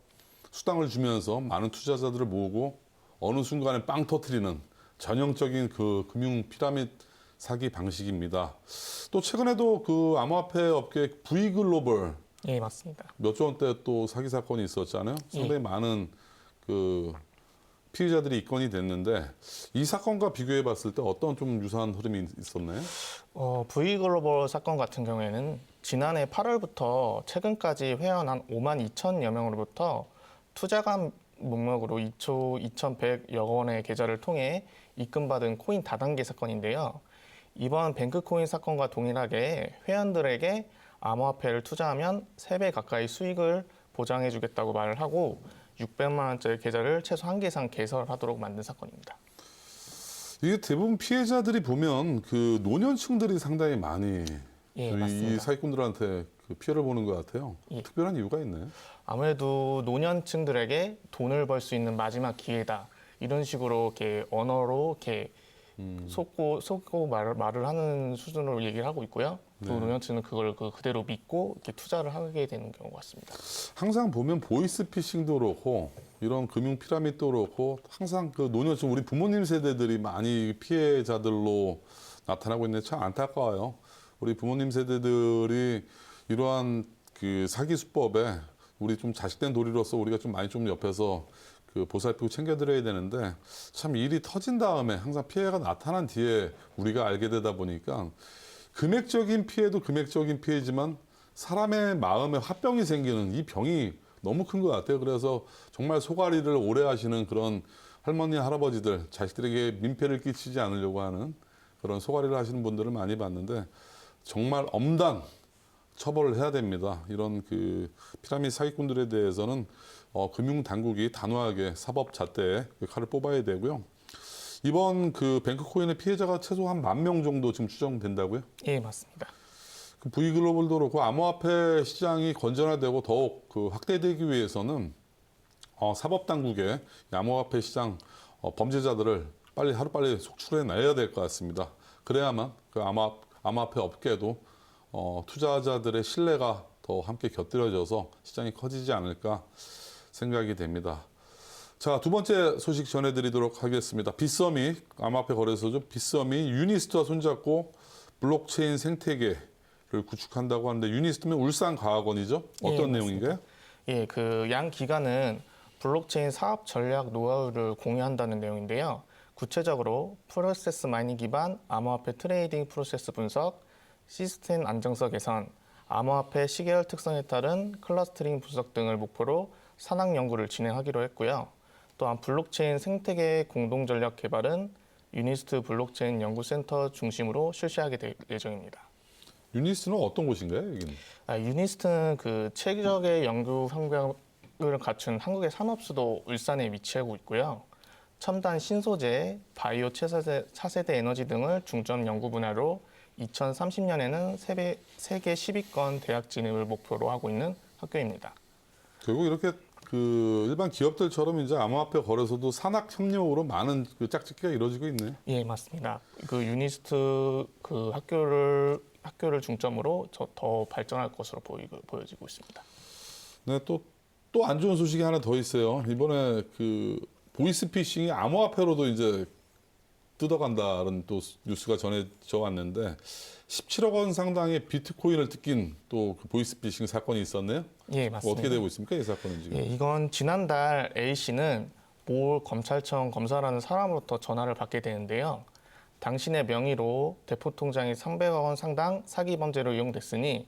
수당을 주면서 많은 투자자들을 모으고 어느 순간에 빵 터트리는 전형적인 그 금융 피라미드 사기 방식입니다. 또 최근에도 그 암호화폐 업계 V글로벌 예, 맞습니다. 몇 조 원대 또 사기 사건이 있었잖아요. 상당히 많은 그 피해자들이 입건이 됐는데 이 사건과 비교해 봤을 때 어떤 좀 유사한 흐름이 있었나요? V글로벌 사건 같은 경우에는 지난해 8월부터 최근까지 회원 한 5만 2천여 명으로부터 투자감 목록으로 2조 2,100여 원의 계좌를 통해 입금받은 코인 다단계 사건인데요. 이번 뱅크코인 사건과 동일하게 회원들에게 암호화폐를 투자하면 3배 가까이 수익을 보장해주겠다고 말을 하고 600만 원짜리 계좌를 최소 1개 이상 개설하도록 만든 사건입니다. 이게 대부분 피해자들이 보면 그 노년층들이 상당히 많이 예, 이 맞습니다. 사기꾼들한테 그 피해를 보는 것 같아요. 예. 특별한 이유가 있나요? 아무래도 노년층들에게 돈을 벌 수 있는 마지막 기회다. 이런 식으로 이렇게 언어로 이렇게 속고 말을 하는 수준으로 얘기를 하고 있고요. 또 네. 노년층은 그걸 그대로 믿고 이렇게 투자를 하게 되는 경우가 같습니다. 항상 보면 보이스피싱도 그렇고 이런 금융 피라미드도 그렇고 항상 그 노년층 우리 부모님 세대들이 많이 피해자들로 나타나고 있는데 참 안타까워요. 우리 부모님 세대들이 이러한 그 사기 수법에 우리 좀 자식된 도리로서 우리가 좀 많이 좀 옆에서 그 보살피고 챙겨드려야 되는데 참 일이 터진 다음에 항상 피해가 나타난 뒤에 우리가 알게 되다 보니까 금액적인 피해도 금액적인 피해지만 사람의 마음에 화병이 생기는 이 병이 너무 큰 것 같아요. 그래서 정말 소가리를 오래 하시는 그런 할머니, 할아버지들, 자식들에게 민폐를 끼치지 않으려고 하는 그런 소가리를 하시는 분들을 많이 봤는데 정말 엄단 처벌을 해야 됩니다. 이런 그 피라미드 사기꾼들에 대해서는 금융 당국이 단호하게 사법 잣대에 그 칼을 뽑아야 되고요. 이번 그 뱅크코인의 피해자가 최소 한 10,000명 정도 지금 추정된다고요? 예, 맞습니다. 그 V글로벌도 그렇고 암호화폐 시장이 건전화되고 더욱 그 확대되기 위해서는 사법 당국의 암호화폐 시장 범죄자들을 빨리 하루빨리 속출해 내야 될 것 같습니다. 그래야만 그 암호화폐 업계도 투자자들의 신뢰가 더 함께 곁들여져서 시장이 커지지 않을까 생각이 됩니다. 자, 두 번째 소식 전해드리도록 하겠습니다. 빗썸이 암호화폐 거래소죠. 빗썸이 유니스트와 손잡고 블록체인 생태계를 구축한다고 하는데 유니스트면 울산과학원이죠. 어떤 예, 내용인가요? 예, 그 양 기관은 블록체인 사업 전략 노하우를 공유한다는 내용인데요. 구체적으로 프로세스 마이닝 기반 암호화폐 트레이딩 프로세스 분석, 시스템 안정성 개선, 암호화폐 시계열 특성에 따른 클러스터링 분석 등을 목표로 산학 연구를 진행하기로 했고요. 또한 블록체인 생태계 공동 전략 개발은 유니스트 블록체인 연구센터 중심으로 실시하게 될 예정입니다. 유니스트는 어떤 곳인가요? 여기는? 유니스트는 그 체계적의 연구 환경을 갖춘 한국의 산업수도 울산에 위치하고 있고요. 첨단 신소재, 바이오 차세대 에너지 등을 중점 연구 분야로 2030년에는 세계 10위권 대학 진입을 목표로 하고 있는 학교입니다. 결국 이렇게 그 일반 기업들처럼 이제 암호화폐 거래소도 산학 협력으로 많은 그 짝짓기가 이루어지고 있네요. 예, 맞습니다. 그 유니스트 그 학교를 중점으로 더 발전할 것으로 보여지고 있습니다. 네, 또 안 좋은 소식이 하나 더 있어요. 이번에 그 보이스피싱이 암호화폐로도 이제 뜯어간다는 또 뉴스가 전해져 왔는데 17억 원 상당의 비트코인을 뜯긴 또 그 보이스피싱 사건이 있었네요. 예, 맞습니다. 어떻게 되고 있습니까, 이 사건은 지금? 예, 이건 지난달 A 씨는 모 검찰청 검사라는 사람으로부터 전화를 받게 되는데요. 당신의 명의로 대포통장이 300억 원 상당 사기 범죄로 이용됐으니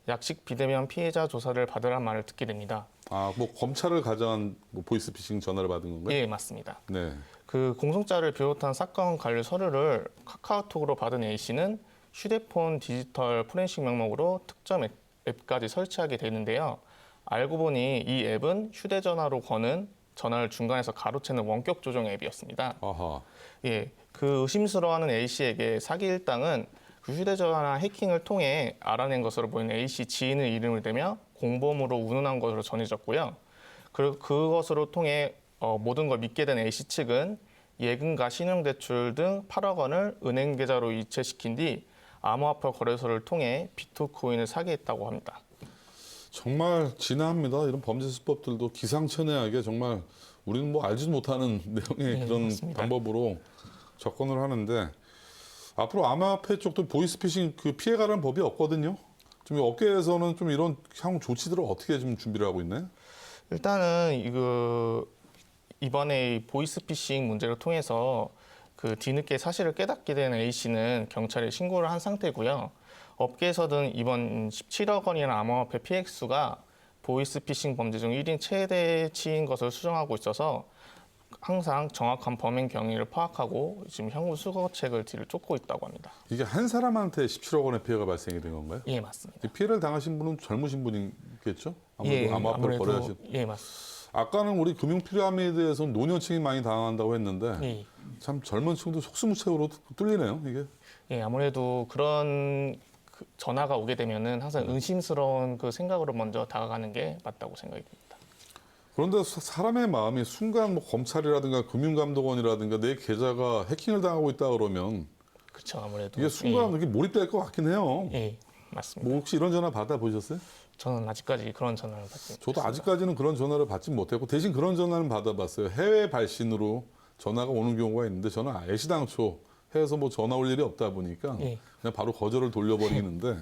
약식 비대면 피해자 조사를 받으란 말을 듣게 됩니다. 아, 뭐 검찰을 가져간 뭐 보이스피싱 전화를 받은 건가요? 예, 맞습니다. 네. 그 공소장을 비롯한 사건 관련 서류를 카카오톡으로 받은 A 씨는 휴대폰 디지털 포렌식 명목으로 특정 앱까지 설치하게 되는데요. 알고 보니 이 앱은 휴대전화로 거는 전화를 중간에서 가로채는 원격 조정 앱이었습니다. 아하. 예, 그 의심스러워하는 A 씨에게 사기 일당은 그 휴대전화 해킹을 통해 알아낸 것으로 보이는 A 씨 지인의 이름을 대며 공범으로 운운한 것으로 전해졌고요. 그리고 그것으로 통해 모든 걸 믿게 된 A 씨 측은 예금과 신용대출 등 8억 원을 은행 계좌로 이체시킨 뒤 암호화폐 거래소를 통해 비트코인을 사기했다고 합니다. 정말 진화합니다. 이런 범죄 수법들도 기상천외하게 정말 우리는 뭐 알지도 못하는 내용의 네, 그런 맞습니다. 방법으로 접근을 하는데 앞으로 암호화폐 쪽도 보이스피싱 그 피해가는 법이 없거든요. 좀 업계에서는 좀 이런 향후 조치들을 어떻게 좀 준비를 하고 있나요? 일단은 이번에 이 보이스피싱 문제를 통해서 그 뒤늦게 사실을 깨닫게 된 A 씨는 경찰에 신고를 한 상태고요. 업계에서는 이번 17억 원이라는 암호화폐 피해 액수가 보이스피싱 범죄 중 1인 최대치인 것을 수정하고 있어서 항상 정확한 범행 경위를 파악하고 지금 향후 수거책을 뒤를 쫓고 있다고 합니다. 이게 한 사람한테 17억 원의 피해가 발생이 된 건가요? 예, 맞습니다. 이 피해를 당하신 분은 젊으신 분이겠죠? 아무래도 예, 암호화폐를 거래하신. 예, 맞습니다. 아까는 우리 금융 피라미드에서 노년층이 많이 당한다고 했는데 예. 참 젊은 층도 속수무책으로 뚫리네요, 이게. 예, 아무래도 그런 전화가 오게 되면은 항상 의심스러운 그 생각으로 먼저 다가가는 게 맞다고 생각이 듭니다. 그런데 사람의 마음이 순간 뭐 검찰이라든가 금융감독원이라든가 내 계좌가 해킹을 당하고 있다 그러면 그렇죠, 아무래도. 이게 순간 이렇게 몰입될 것 같긴 해요. 예, 맞습니다. 뭐 혹시 이런 전화 받아보셨어요? 저는 아직까지 그런 전화를 받지 저도 못했습니다. 아직까지는 그런 전화를 받지 못했고 대신 그런 전화는 받아봤어요. 해외 발신으로 전화가 오는 경우가 있는데 저는 애시당초 해외에서 뭐 전화 올 일이 없다 보니까 예. 그냥 바로 거절을 돌려버리는데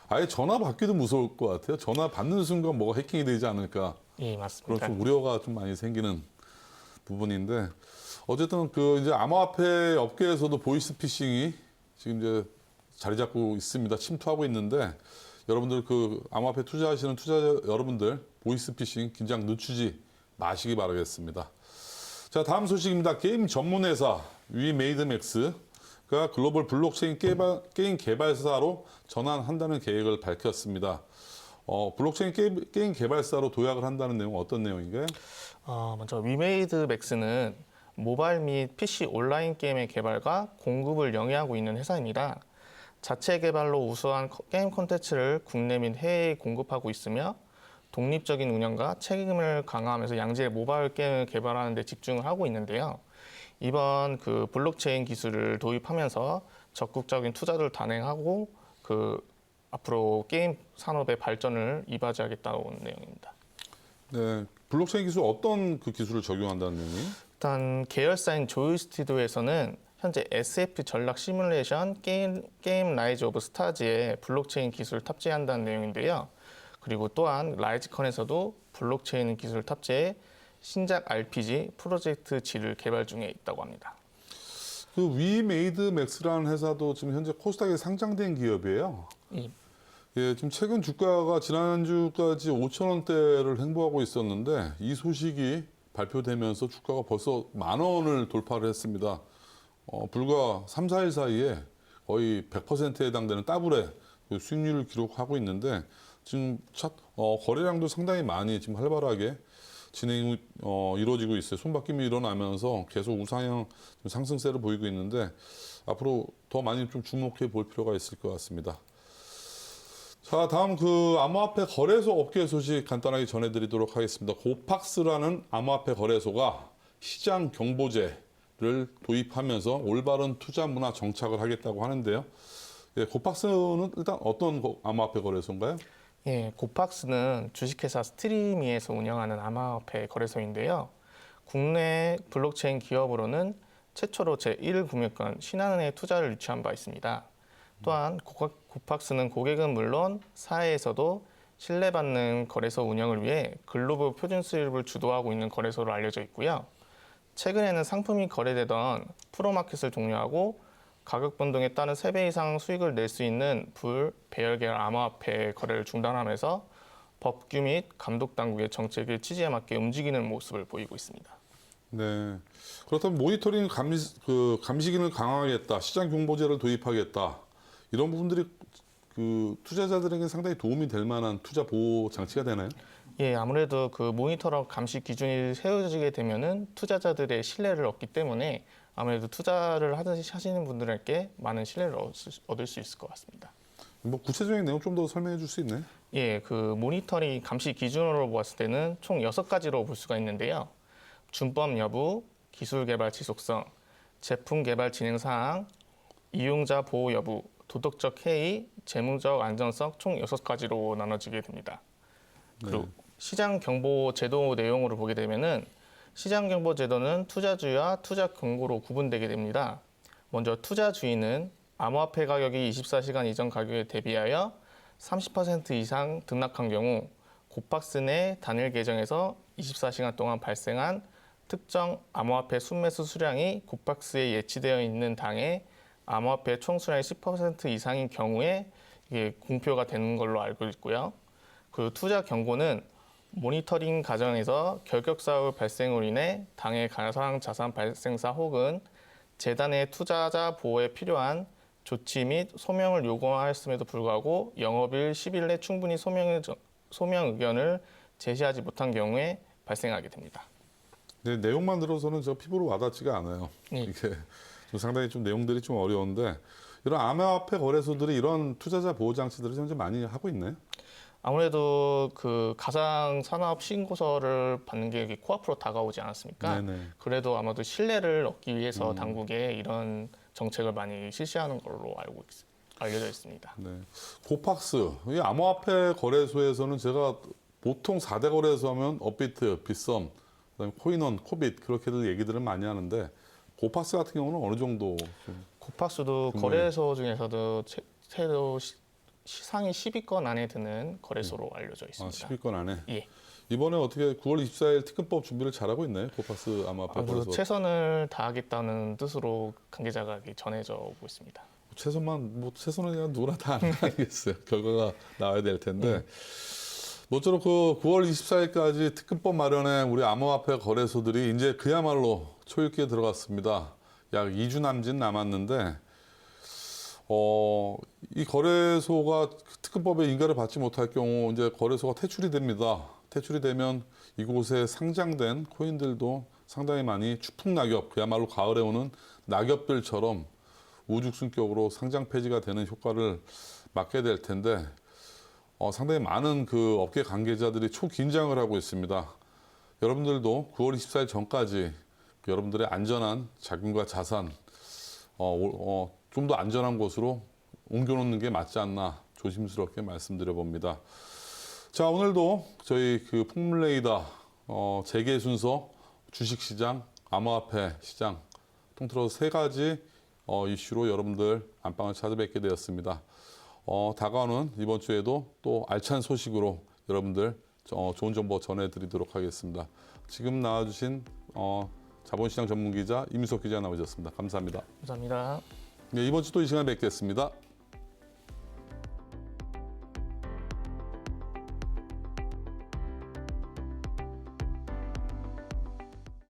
아예 전화 받기도 무서울 것 같아요. 전화 받는 순간 뭐가 해킹이 되지 않을까 예, 그런 맞습니다. 좀 우려가 좀 많이 생기는 부분인데 어쨌든 그 이제 암호화폐 업계에서도 보이스피싱이 지금 이제 자리 잡고 있습니다. 침투하고 있는데 여러분들 그 암호화폐 투자하시는 투자자 여러분들 보이스피싱 긴장 늦추지 마시기 바라겠습니다. 자, 다음 소식입니다. 게임 전문 회사 위메이드맥스가 글로벌 블록체인 게임 개발사로 전환한다는 계획을 밝혔습니다. 블록체인 게임 개발사로 도약을 한다는 내용은 어떤 내용인가요? 먼저 위메이드 맥스는 모바일 및 PC 온라인 게임의 개발과 공급을 영위하고 있는 회사입니다. 자체 개발로 우수한 게임 콘텐츠를 국내 및 해외에 공급하고 있으며 독립적인 운영과 책임을 강화하면서 양질의 모바일 게임을 개발하는 데 집중을 하고 있는데요. 이번 그 블록체인 기술을 도입하면서 적극적인 투자를 단행하고 앞으로 게임 산업의 발전을 이바지하겠다는 내용입니다. 네, 블록체인 기술 어떤 그 기술을 적용한다는 내용이? 일단 계열사인 조이 스튜디오에서는 현재 SF 전략 시뮬레이션 게임 라이즈 오브 스타즈에 블록체인 기술을 탑재한다는 내용인데요. 그리고 또한 라이즈컨에서도 블록체인 기술을 탑재해 신작 RPG 프로젝트 G를 개발 중에 있다고 합니다. 그 위메이드맥스라는 회사도 지금 현재 코스닥에 상장된 기업이에요. 예, 지금 최근 주가가 지난주까지 5,000원대를 횡보하고 있었는데 이 소식이 발표되면서 주가가 벌써 10,000원을 돌파를 했습니다. 불과 3, 4일 사이에 거의 100%에 해당되는 더블의 그 수익률을 기록하고 있는데 지금 거래량도 상당히 많이 지금 활발하게 진행이 이루어지고 있어요. 손바뀜이 일어나면서 계속 우상향 상승세를 보이고 있는데 앞으로 더 많이 좀 주목해 볼 필요가 있을 것 같습니다. 자, 다음 그 암호화폐 거래소 업계 소식 간단하게 전해드리도록 하겠습니다. 고팍스라는 암호화폐 거래소가 시장 경보제를 도입하면서 올바른 투자 문화 정착을 하겠다고 하는데요. 예, 고팍스는 일단 어떤 암호화폐 거래소인가요? 예, 고팍스는 주식회사 스트리미에서 운영하는 암호화폐 거래소인데요. 국내 블록체인 기업으로는 최초로 제1금융권 신한은행에 투자를 유치한 바 있습니다. 또한 고팍스는 고객은 물론 사회에서도 신뢰받는 거래소 운영을 위해 글로벌 표준 수립을 주도하고 있는 거래소로 알려져 있고요. 최근에는 상품이 거래되던 프로마켓을 종료하고 가격 변동에 따른 3배 이상 수익을 낼 수 있는 불배열계열 암호화폐 거래를 중단하면서 법규 및 감독 당국의 정책의 취지에 맞게 움직이는 모습을 보이고 있습니다. 네. 그렇다면 모니터링 감시 기능을 강화하겠다, 시장 경보제를 도입하겠다 이런 부분들이 그 투자자들에게 상당히 도움이 될 만한 투자 보호 장치가 되나요? 예, 아무래도 그 모니터링 감시 기준이 세워지게 되면은 투자자들의 신뢰를 얻기 때문에 아무래도 투자를 하시는 분들에게 많은 신뢰를 얻을 수 있을 것 같습니다. 뭐 구체적인 내용 좀 더 설명해 줄 수 있나요? 예, 그 모니터링 감시 기준으로 보았을 때는 총 6가지로 볼 수가 있는데요. 준법 여부, 기술 개발 지속성, 제품 개발 진행 사항, 이용자 보호 여부, 도덕적 해이, 재무적 안전성 총 6가지로 나눠지게 됩니다. 그리고 시장 경보 제도 내용으로 보게 되면은 시장 경보 제도는 투자주의와 투자 경고로 구분되게 됩니다. 먼저 투자주의는 암호화폐 가격이 24시간 이전 가격에 대비하여 30% 이상 등락한 경우 고팍스 내 단일 계정에서 24시간 동안 발생한 특정 암호화폐 순매수 수량이 고팍스에 예치되어 있는 당에 암호화폐 총 수량의 10% 이상인 경우에 이게 공표가 되는 걸로 알고 있고요. 그 투자 경고는 모니터링 과정에서 결격사후 발생으로 인해 당해 가상 자산 발생사 혹은 재단의 투자자 보호에 필요한 조치 및 소명을 요구하였음에도 불구하고 영업일 10일 내 충분히 소명 의견을 제시하지 못한 경우에 발생하게 됩니다. 근데 내용만 들어서는 저 피부로 와닿지가 않아요. 네. 이게 좀 상당히 좀 내용들이 좀 어려운데 이런 암호화폐 거래소들이 이런 투자자 보호 장치들을 현재 많이 하고 있나요? 아무래도 그 가상 산업 신고서를 받는 게 이게 코앞으로 다가오지 않았습니까? 네네. 그래도 아마도 신뢰를 얻기 위해서 당국에 이런 정책을 많이 실시하는 걸로 알려져 있습니다. 네. 고팍스, 이 암호화폐 거래소에서는 제가 보통 4대 거래소 하면 업비트, 빗썸, 그다음에 코인원, 코빗 그렇게들 얘기들을 많이 하는데 고팍스 같은 경우는 어느 정도 좀 고팍스도 정말- 거래소 중에서도 최소 시상위 10위권 안에 드는 거래소로 알려져 있습니다. 10위권 안에. 예. 이번에 어떻게 9월 24일 특근법 준비를 잘하고 있나요? 고팍스 암호화폐 아무래도 거래소. 최선을 다하겠다는 뜻으로 관계자가 전해져 오고 있습니다. 최선은 그냥 누구나 다 하는 거 아니겠어요. 결과가 나와야 될 텐데. 모쪼록 그 9월 24일까지 특근법 마련에 우리 암호화폐 거래소들이 이제 그야말로 초읽기에 들어갔습니다. 약 2주 남짓 남았는데, 이 거래소가 특근법에 인가를 받지 못할 경우 이제 거래소가 퇴출이 됩니다. 퇴출이 되면 이곳에 상장된 코인들도 상당히 많이 추풍낙엽, 그야말로 가을에 오는 낙엽들처럼 우죽순격으로 상장 폐지가 되는 효과를 맞게 될 텐데, 상당히 많은 그 업계 관계자들이 초긴장을 하고 있습니다. 여러분들도 9월 24일 전까지 여러분들의 안전한 자금과 자산, 좀 더 안전한 곳으로 옮겨놓는 게 맞지 않나 조심스럽게 말씀드려 봅니다. 자, 오늘도 저희 그 풍물레이더 재개 순서, 주식시장, 암호화폐 시장 통틀어서 3가지 이슈로 여러분들 안방을 찾아뵙게 되었습니다. 다가오는 이번 주에도 또 알찬 소식으로 여러분들 좋은 정보 전해드리도록 하겠습니다. 지금 나와주신 자본시장 전문기자 임유석 기자 나오셨습니다. 감사합니다. 감사합니다. 네, 이번 주도 이 시간에 뵙겠습니다.